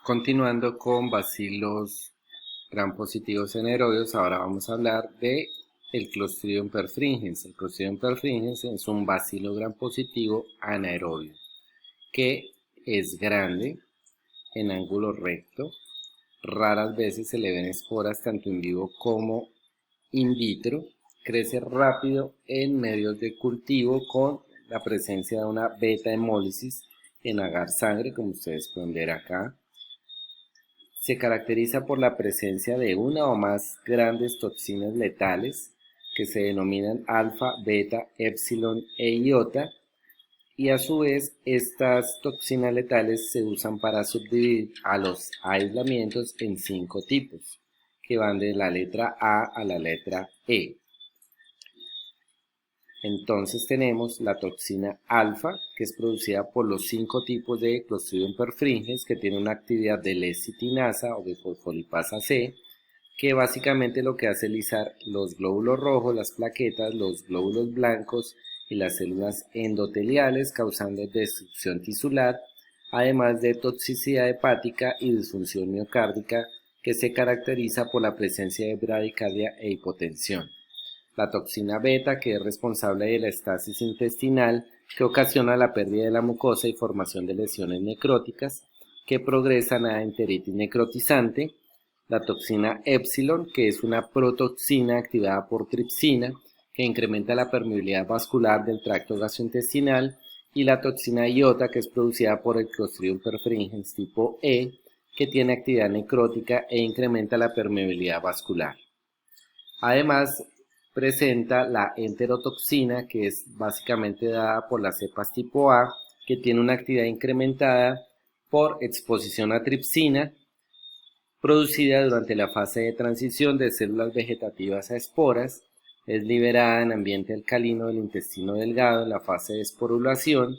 Continuando con bacilos gram positivos anaerobios, ahora vamos a hablar de el Clostridium perfringens. El Clostridium perfringens es un bacilo gram positivo anaerobio que es grande en ángulo recto. Raras veces se le ven esporas tanto en vivo como in vitro. Crece rápido en medios de cultivo con la presencia de una beta hemólisis en agar sangre, como ustedes pueden ver acá. Se caracteriza por la presencia de una o más grandes toxinas letales que se denominan alfa, beta, epsilon e iota, y a su vez estas toxinas letales se usan para subdividir a los aislamientos en 5 tipos, que van de la letra A a la letra E. Entonces tenemos la toxina alfa, que es producida por los 5 tipos de Clostridium perfringens, que tiene una actividad de lecitinasa o de fosfolipasa C, que básicamente lo que hace es lisar los glóbulos rojos, las plaquetas, los glóbulos blancos y las células endoteliales, causando destrucción tisular, además de toxicidad hepática y disfunción miocárdica, que se caracteriza por la presencia de bradicardia e hipotensión. La toxina beta, que es responsable de la estasis intestinal, que ocasiona la pérdida de la mucosa y formación de lesiones necróticas, que progresan a enteritis necrotizante. La toxina epsilon, que es una protoxina activada por tripsina, que incrementa la permeabilidad vascular del tracto gastrointestinal. Y la toxina iota, que es producida por el Clostridium perfringens tipo E, que tiene actividad necrótica e incrementa la permeabilidad vascular. Además, presenta la enterotoxina, que es básicamente dada por las cepas tipo A, que tiene una actividad incrementada por exposición a tripsina, producida durante la fase de transición de células vegetativas a esporas. Es liberada en ambiente alcalino del intestino delgado en la fase de esporulación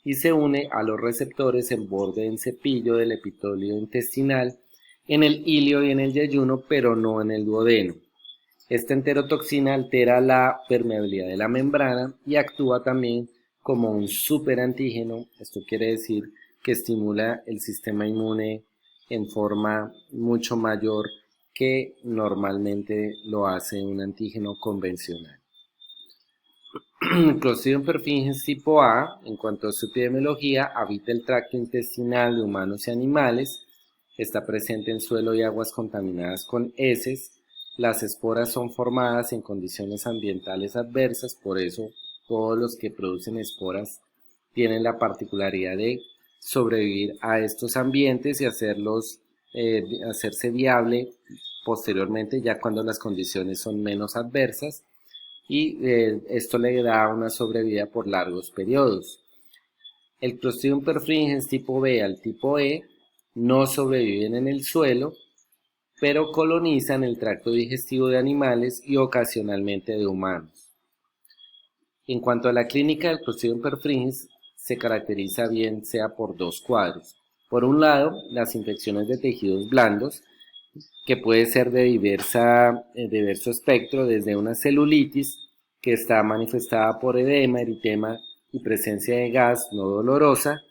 y se une a los receptores en borde en cepillo del epitelio intestinal, en el ilio y en el yeyuno, pero no en el duodeno. Esta enterotoxina altera la permeabilidad de la membrana y actúa también como un superantígeno. Esto quiere decir que estimula el sistema inmune en forma mucho mayor que normalmente lo hace un antígeno convencional. Clostridium perfringens tipo A, en cuanto a su epidemiología, habita el tracto intestinal de humanos y animales. Está presente en suelo y aguas contaminadas con heces. Las esporas son formadas en condiciones ambientales adversas, por eso todos los que producen esporas tienen la particularidad de sobrevivir a estos ambientes y hacerse viable posteriormente, ya cuando las condiciones son menos adversas, y esto le da una sobrevida por largos periodos. El Clostridium perfringens tipo B al tipo E no sobreviven en el suelo, pero colonizan el tracto digestivo de animales y ocasionalmente de humanos. En cuanto a la clínica del Clostridium perfringens, se caracteriza bien sea por dos cuadros. Por un lado, las infecciones de tejidos blandos, que puede ser de diverso espectro, desde una celulitis que está manifestada por edema, eritema y presencia de gas no dolorosa,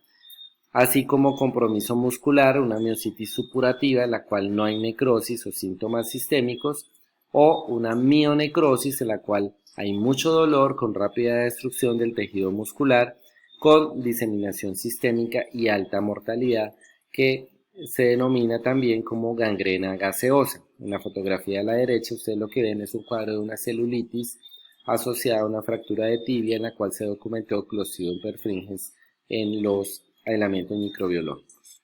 así como compromiso muscular, una miositis supurativa en la cual no hay necrosis o síntomas sistémicos, o una mionecrosis en la cual hay mucho dolor con rápida destrucción del tejido muscular, con diseminación sistémica y alta mortalidad, que se denomina también como gangrena gaseosa. En la fotografía a la derecha ustedes lo que ven es un cuadro de una celulitis asociada a una fractura de tibia en la cual se documentó Clostridium perfringens en los aislamientos microbiológicos.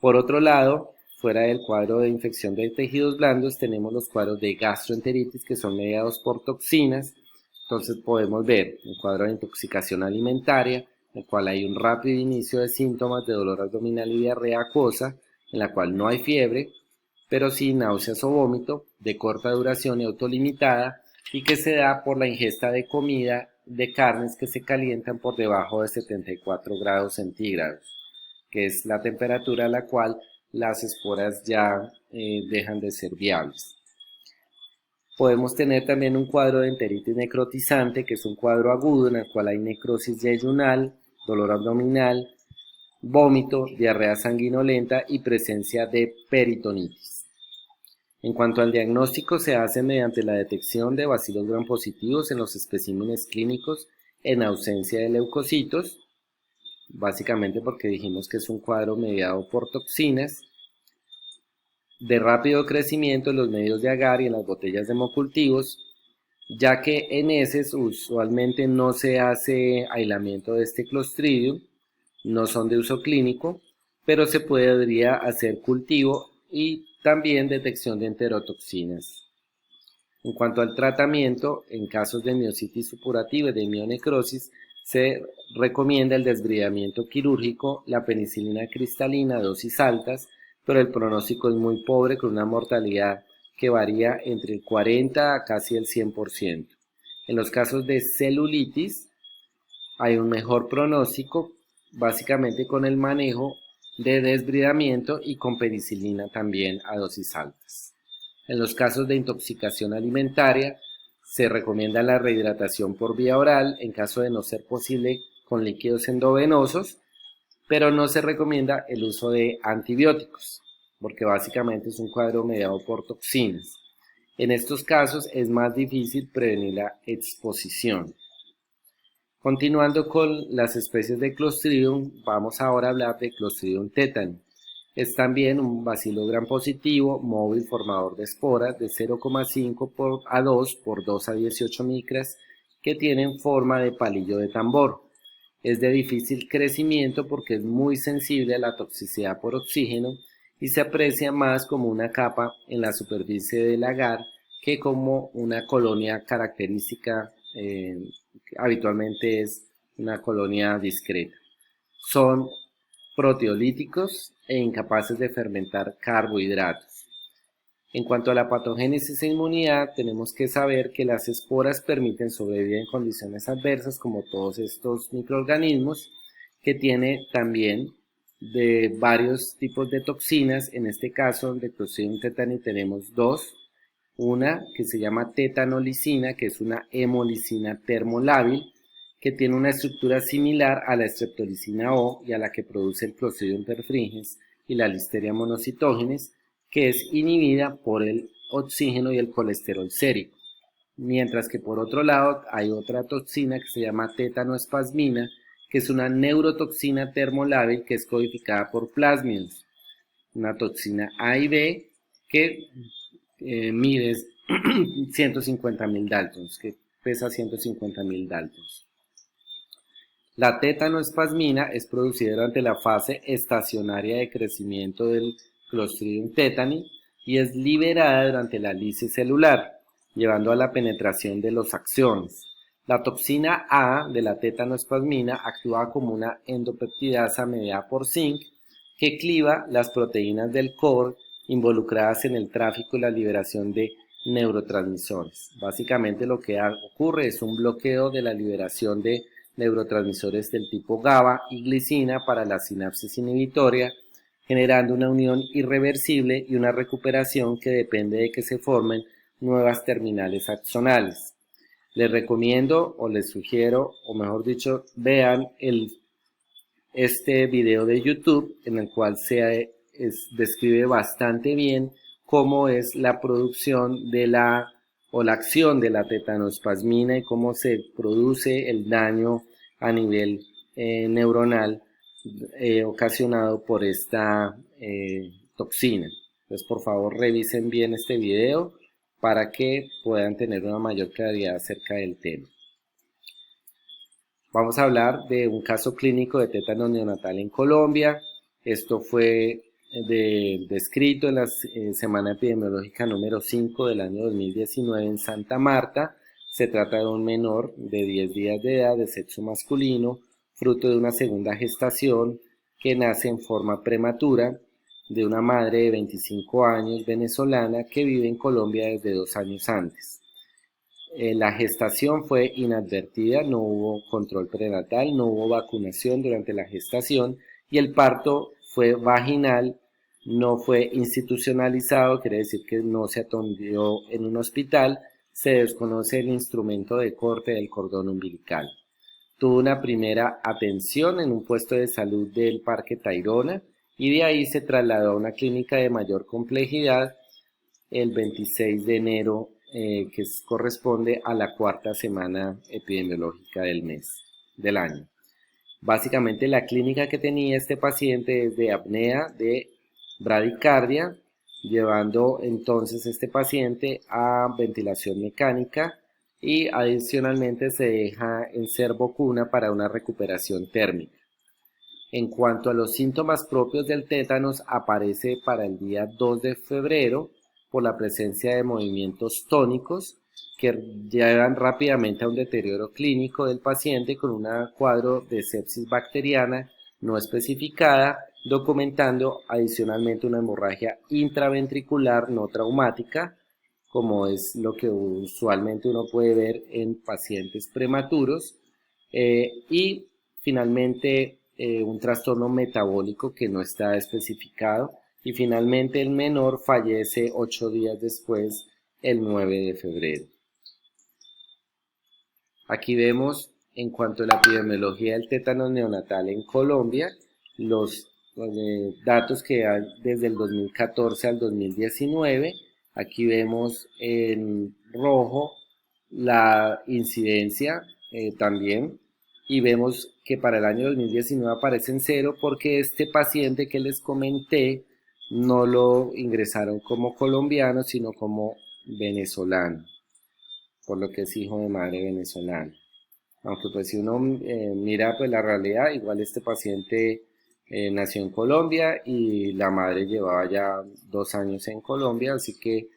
Por otro lado, fuera del cuadro de infección de tejidos blandos, tenemos los cuadros de gastroenteritis que son mediados por toxinas. Entonces podemos ver un cuadro de intoxicación alimentaria, en el cual hay un rápido inicio de síntomas de dolor abdominal y diarrea acuosa, en la cual no hay fiebre, pero sí náuseas o vómito de corta duración y autolimitada, y que se da por la ingesta de comida de carnes que se calientan por debajo de 74 grados centígrados, que es la temperatura a la cual las esporas ya dejan de ser viables. Podemos tener también un cuadro de enteritis necrotizante, que es un cuadro agudo en el cual hay necrosis yeyunal, dolor abdominal, vómito, diarrea sanguinolenta y presencia de peritonitis. En cuanto al diagnóstico, se hace mediante la detección de bacilos gram positivos en los especímenes clínicos en ausencia de leucocitos, básicamente porque dijimos que es un cuadro mediado por toxinas, de rápido crecimiento en los medios de agar y en las botellas de hemocultivos, ya que en heces usualmente no se hace aislamiento de este Clostridium, no son de uso clínico, pero se podría hacer cultivo y también detección de enterotoxinas. En cuanto al tratamiento, en casos de miositis supurativa y de mionecrosis, se recomienda el desbridamiento quirúrgico, la penicilina cristalina a dosis altas, pero el pronóstico es muy pobre con una mortalidad que varía entre el 40 a casi el 100%. En los casos de celulitis hay un mejor pronóstico, básicamente con el manejo de desbridamiento y con penicilina también a dosis altas. En los casos de intoxicación alimentaria, se recomienda la rehidratación por vía oral en caso de no ser posible con líquidos endovenosos, pero no se recomienda el uso de antibióticos, porque básicamente es un cuadro mediado por toxinas. En estos casos es más difícil prevenir la exposición. Continuando con las especies de Clostridium, vamos ahora a hablar de Clostridium tetani. Es también un bacilo gram positivo, móvil formador de esporas de 0,5 a 2 por 2 a 18 micras que tienen forma de palillo de tambor. Es de difícil crecimiento porque es muy sensible a la toxicidad por oxígeno y se aprecia más como una capa en la superficie del agar que como una colonia característica, habitualmente es una colonia discreta. Son proteolíticos e incapaces de fermentar carbohidratos. En cuanto a la patogénesis e inmunidad, tenemos que saber que las esporas permiten sobrevivir en condiciones adversas como todos estos microorganismos, que tiene también de varios tipos de toxinas. En este caso de Clostridium tetani tenemos dos, una que se llama tetanolicina, que es una hemolicina termolábil, que tiene una estructura similar a la streptolicina O y a la que produce el Clostridium perfringens y la Listeria monocytogenes, que es inhibida por el oxígeno y el colesterol sérico. Mientras que por otro lado hay otra toxina que se llama tetanoespasmina, que es una neurotoxina termolábil que es codificada por plásmidos. Una toxina A y B que mide 150.000 daltons, que pesa 150.000 daltons. La tetanoespasmina es producida durante la fase estacionaria de crecimiento del Clostridium tetani y es liberada durante la lisis celular, llevando a la penetración de los axones. La toxina A de la tetanoespasmina actúa como una endopeptidasa mediada por zinc que cliva las proteínas del core involucradas en el tráfico y la liberación de neurotransmisores. Básicamente lo que ocurre es un bloqueo de la liberación de neurotransmisores del tipo GABA y glicina para la sinapsis inhibitoria, generando una unión irreversible y una recuperación que depende de que se formen nuevas terminales axonales. Les recomiendo o les sugiero, o mejor dicho, vean este video de YouTube en el cual se describe bastante bien cómo es la producción de la acción de la tetanoespasmina y cómo se produce el daño a nivel neuronal ocasionado por esta toxina. Entonces, por favor, revisen bien este video para que puedan tener una mayor claridad acerca del tema. Vamos a hablar de un caso clínico de tétano neonatal en Colombia. Esto fue descrito en la semana epidemiológica número 5 del año 2019 en Santa Marta. Se trata de un menor de 10 días de edad de sexo masculino, fruto de una segunda gestación que nace en forma prematura de una madre de 25 años venezolana que vive en Colombia desde 2 años antes. La gestación fue inadvertida, no hubo control prenatal, no hubo vacunación durante la gestación y el parto fue vaginal, no fue institucionalizado, quiere decir que no se atendió en un hospital, se desconoce el instrumento de corte del cordón umbilical. Tuvo una primera atención en un puesto de salud del Parque Tayrona y de ahí se trasladó a una clínica de mayor complejidad el 26 de enero, corresponde a la cuarta semana epidemiológica del año. Básicamente la clínica que tenía este paciente es de apnea de bradicardia, llevando entonces este paciente a ventilación mecánica y adicionalmente se deja en servocuna para una recuperación térmica. En cuanto a los síntomas propios del tétanos, aparece para el día 2 de febrero por la presencia de movimientos tónicos que llevan rápidamente a un deterioro clínico del paciente con un cuadro de sepsis bacteriana no especificada, documentando adicionalmente una hemorragia intraventricular no traumática, como es lo que usualmente uno puede ver en pacientes prematuros, y finalmente un trastorno metabólico que no está especificado, y finalmente el menor fallece 8 días después, el 9 de febrero. Aquí vemos, en cuanto a la epidemiología del tétano neonatal en Colombia, los datos que hay desde el 2014 al 2019. Aquí vemos en rojo la incidencia también, y vemos que para el año 2019 aparece en 0 porque este paciente que les comenté no lo ingresaron como colombiano sino como venezolano, por lo que es hijo de madre venezolana. Aunque pues si uno mira pues la realidad, igual este paciente nació en Colombia y la madre llevaba ya 2 años en Colombia, así que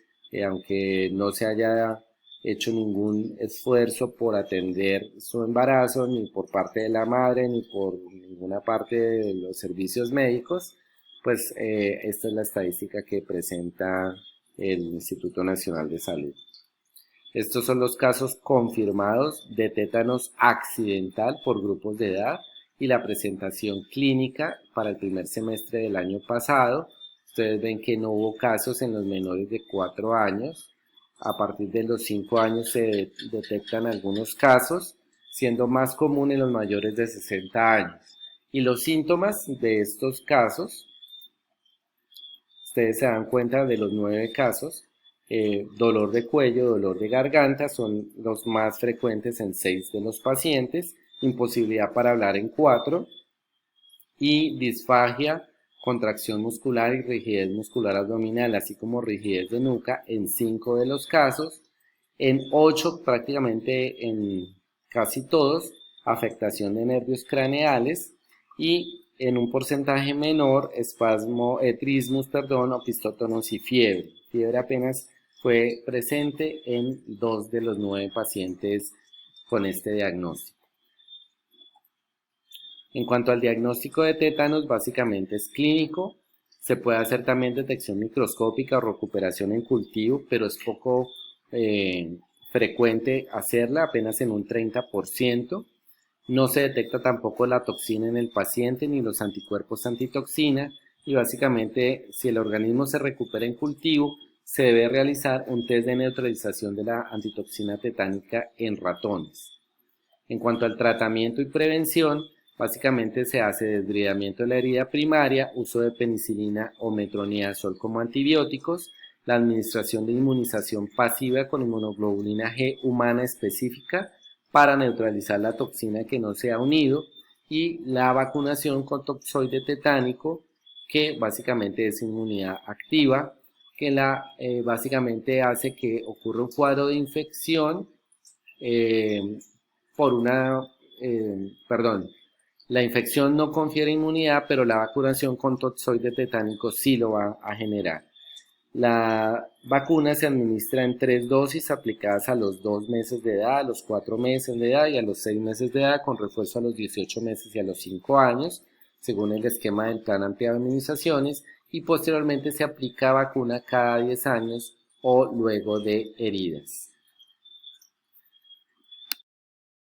aunque no se haya hecho ningún esfuerzo por atender su embarazo, ni por parte de la madre, ni por ninguna parte de los servicios médicos, pues esta es la estadística que presenta el Instituto Nacional de Salud. Estos son los casos confirmados de tétanos accidental por grupos de edad y la presentación clínica para el primer semestre del año pasado. Ustedes ven que no hubo casos en los menores de 4 años. A partir de los 5 años se detectan algunos casos, siendo más común en los mayores de 60 años. Y los síntomas de estos casos, ustedes se dan cuenta de los 9 casos. Dolor de cuello, dolor de garganta son los más frecuentes en 6 de los pacientes, imposibilidad para hablar en 4, y disfagia, contracción muscular y rigidez muscular abdominal, así como rigidez de nuca en 5 de los casos. En 8, prácticamente en casi todos, afectación de nervios craneales, y en un porcentaje menor, trismus, opistótonos y fiebre. Fiebre apenas fue presente en 2 de los 9 pacientes con este diagnóstico. En cuanto al diagnóstico de tétanos, básicamente es clínico. Se puede hacer también detección microscópica o recuperación en cultivo, pero es poco frecuente hacerla, apenas en un 30%. No se detecta tampoco la toxina en el paciente ni los anticuerpos antitoxina, y básicamente si el organismo se recupera en cultivo, se debe realizar un test de neutralización de la antitoxina tetánica en ratones. En cuanto al tratamiento y prevención, básicamente se hace desbridamiento de la herida primaria, uso de penicilina o metronidazol como antibióticos, la administración de inmunización pasiva con inmunoglobulina G humana específica para neutralizar la toxina que no se ha unido, y la vacunación con toxoide tetánico, que básicamente es inmunidad activa, que básicamente hace que ocurra un cuadro de infección la infección no confiere inmunidad, pero la vacunación con toxoide tetánico sí lo va a generar. La vacuna se administra en 3 dosis aplicadas a los 2 meses de edad, a los 4 meses de edad y a los 6 meses de edad, con refuerzo a los 18 meses y a los 5 años, según el esquema del plan ampliado de inmunizaciones, y posteriormente se aplica vacuna cada 10 años o luego de heridas.